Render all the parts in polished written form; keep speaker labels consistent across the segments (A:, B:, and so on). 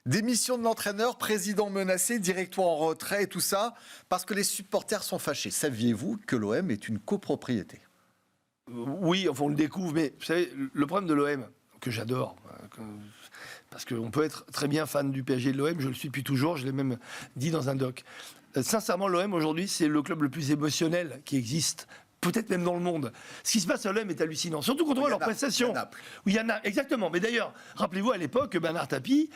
A: Démission de l'entraîneur, président menacé, directoire en retrait et tout ça, parce que les supporters sont fâchés. Saviez-vous que l'OM est une copropriété ?
B: Oui, enfin on le découvre, mais vous savez, le problème de l'OM, que j'adore, parce qu'on peut être très bien fan du PSG et de l'OM, je le suis depuis toujours, je l'ai même dit dans un doc. Sincèrement, l'OM aujourd'hui, c'est le club le plus émotionnel qui existe. Peut-être même dans le monde. Ce qui se passe à l'OM est hallucinant. Surtout quand on voit leurs prestations. Oui, il y en a, exactement. Mais d'ailleurs, rappelez-vous, à l'époque, Bernard Tapie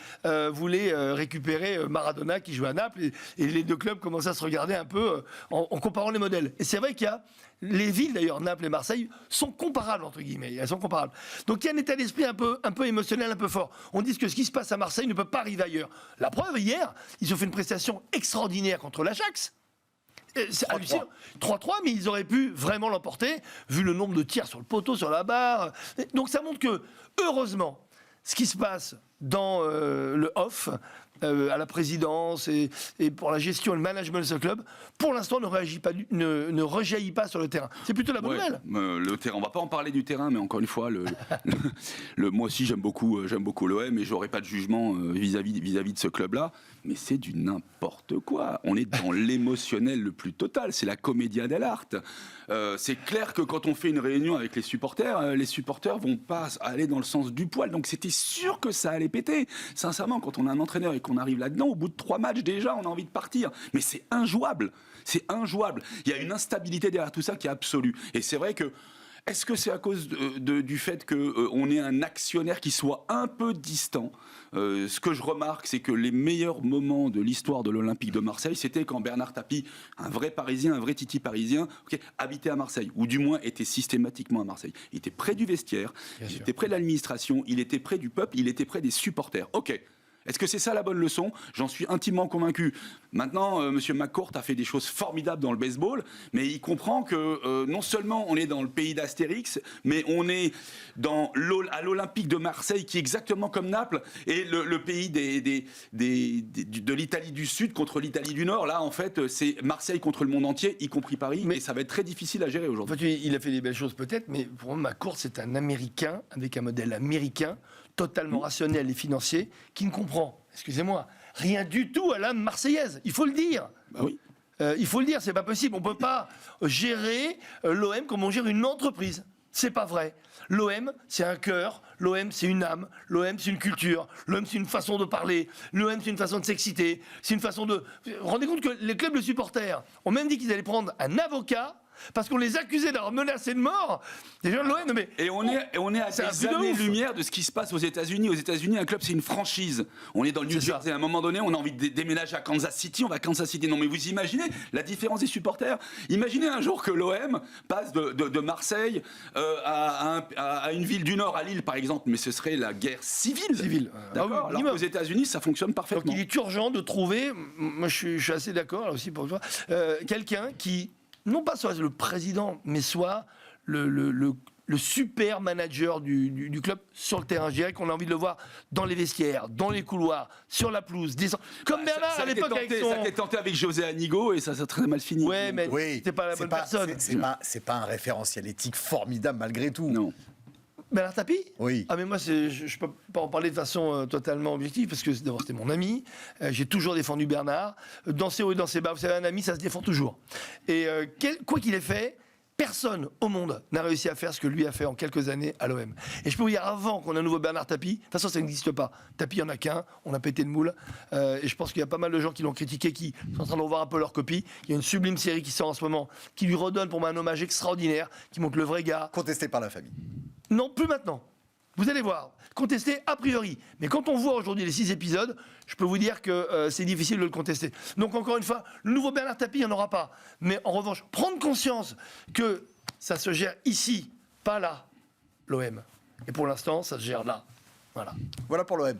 B: voulait récupérer Maradona qui jouait à Naples et les deux clubs commençaient à se regarder un peu en comparant les modèles. Et c'est vrai qu'il y a les villes, d'ailleurs, Naples et Marseille, sont comparables, entre guillemets. Elles sont comparables. Donc il y a un état d'esprit un peu émotionnel, un peu fort. On dit que ce qui se passe à Marseille ne peut pas arriver ailleurs. La preuve, hier, ils ont fait une prestation extraordinaire contre l'Ajax. C'est hallucinant. 3-3, mais ils auraient pu vraiment l'emporter, vu le nombre de tirs sur le poteau, sur la barre. Donc ça montre que, heureusement, ce qui se passe dans le off, à la présidence et pour la gestion et le management de ce club, pour l'instant ne rejaillit pas sur le terrain. C'est plutôt la bonne nouvelle.
C: Le terrain, on va pas en parler du terrain, mais encore une fois, moi aussi j'aime beaucoup l'OM et j'aurais pas de jugement vis-à-vis de ce club-là, mais c'est du n'importe quoi. On est dans l'émotionnel le plus total, c'est la commedia dell'arte. C'est clair que quand on fait une réunion avec les supporters vont pas aller dans le sens du poil, donc c'était sûr que ça allait péter. Sincèrement, quand on a un entraîneur et qu'on arrive là-dedans, au bout de 3 matchs déjà, on a envie de partir. Mais c'est injouable. C'est injouable. Il y a une instabilité derrière tout ça qui est absolue. Et c'est vrai que est-ce que c'est à cause du fait qu'on ait un actionnaire qui soit un peu distant ? Ce que je remarque, c'est que les meilleurs moments de l'histoire de l'Olympique de Marseille, c'était quand Bernard Tapie, un vrai Parisien, un vrai Titi parisien, habitait à Marseille, ou du moins était systématiquement à Marseille. Il était près du vestiaire, il était près de l'administration, il était près du peuple, il était près des supporters. Ok. Est-ce que c'est ça la bonne leçon ? J'en suis intimement convaincu. Maintenant, M. McCourt a fait des choses formidables dans le baseball, mais il comprend que non seulement on est dans le pays d'Astérix, mais on est à l'Olympique de Marseille, qui est exactement comme Naples, et le pays de l'Italie du Sud contre l'Italie du Nord. Là, en fait, c'est Marseille contre le monde entier, y compris Paris, et ça va être très difficile à gérer aujourd'hui.
B: En fait, il a fait des belles choses peut-être, mais pour moi, McCourt, c'est un Américain, avec un modèle américain, totalement rationnel et financier, qui ne comprend, excusez-moi, rien du tout à l'âme marseillaise. Il faut le dire.
C: Bah oui.
B: Il faut le dire, c'est pas possible. On peut pas gérer l'OM comme on gère une entreprise. C'est pas vrai. L'OM, c'est un cœur. L'OM, c'est une âme. L'OM, c'est une culture. L'OM, c'est une façon de parler. L'OM, c'est une façon de s'exciter. C'est une façon de... Vous vous rendez compte que les clubs de supporters ont même dit qu'ils allaient prendre un avocat parce qu'on les accusait d'avoir menacé de mort. Les gens de l'OM, mais...
C: Et on est à des années-lumière de ce qui se passe aux États-Unis. Aux États-Unis, un club, c'est une franchise. On est dans le New Jersey. À un moment donné, on a envie de déménager à Kansas City. On va à Kansas City. Non, mais vous imaginez la différence des supporters ? Imaginez un jour que l'OM passe de Marseille à une ville du Nord, à Lille, par exemple. Mais ce serait la guerre civile. D'accord. Alors qu'aux États-Unis, ça fonctionne parfaitement.
B: Donc il est urgent de trouver, moi je suis assez d'accord là aussi pour toi, quelqu'un qui... non pas soit le président, mais soit le super manager du club sur le terrain. Je dirais qu'on a envie de le voir dans les vestiaires, dans les couloirs, sur la pelouse, comme Bernard à l'époque avec son...
C: Ça a été tenté avec José Anigo et ça s'est très mal fini.
B: Ouais, mais c'était pas la bonne personne.
A: C'est pas un référentiel éthique formidable malgré tout.
C: Non.
B: Bernard Tapie ?
A: Oui.
B: Ah mais moi, je peux pas en parler de façon totalement objective, parce que d'abord c'était mon ami, j'ai toujours défendu Bernard, dans ses hauts et dans ses bas, vous savez, un ami ça se défend toujours. Et quoi qu'il ait fait, personne au monde n'a réussi à faire ce que lui a fait en quelques années à l'OM. Et je peux vous dire, avant qu'on ait un nouveau Bernard Tapie, de toute façon ça n'existe pas. Tapie, il n'y en a qu'un, on a pété le moule. Et je pense qu'il y a pas mal de gens qui l'ont critiqué, qui sont en train de revoir un peu leur copie. Il y a une sublime série qui sort en ce moment, qui lui redonne pour moi un hommage extraordinaire, qui montre le vrai gars.
A: Contesté par la famille.
B: Non, plus maintenant. Vous allez voir, contesté a priori. Mais quand on voit aujourd'hui les 6 épisodes, je peux vous dire que c'est difficile de le contester. Donc encore une fois, le nouveau Bernard Tapie, il n'y en aura pas. Mais en revanche, prendre conscience que ça se gère ici, pas là, l'OM. Et pour l'instant, ça se gère là. Voilà.
A: Voilà pour l'OM.